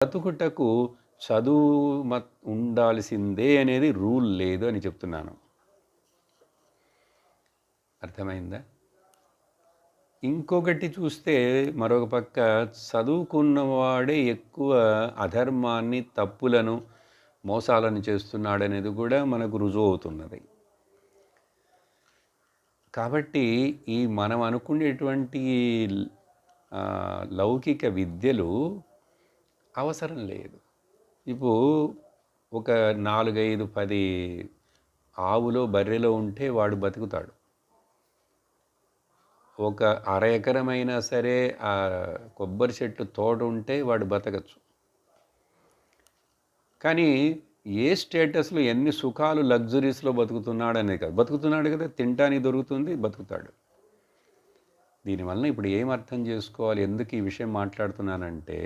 బతుకుటకు చదువు ఉండాల్సిందే అనేది రూల్ లేదు అని చెప్తున్నాను. అర్థమైందా? ఇంకొకటి చూస్తే మరొక పక్క చదువుకున్నవాడే ఎక్కువ అధర్మాన్ని, తప్పులను, మోసాలను చేస్తున్నాడనేది కూడా మనకు రుజువు అవుతున్నది. కాబట్టి ఈ మనం అనుకునేటువంటి లౌకిక విద్యలు అవసరం లేదు. ఇప్పుడు ఒక 4, 5, 10 ఆవులో, బర్రెలో ఉంటే వాడు బతుకుతాడు. ఒక అర ఎకరమైనా సరే ఆ కొబ్బరి చెట్టు తోట ఉంటే వాడు బతకచ్చు. కానీ ఏ స్టేటస్లో ఎన్ని సుఖాలు, లగ్జరీస్లో బతుకుతున్నాడు అనేది కాదు. బతుకుతున్నాడు కదా, తినటానికి దొరుకుతుంది, బతుకుతాడు. దీనివల్ల ఇప్పుడు ఏం అర్థం చేసుకోవాలి, ఎందుకు ఈ విషయం మాట్లాడుతున్నానంటే,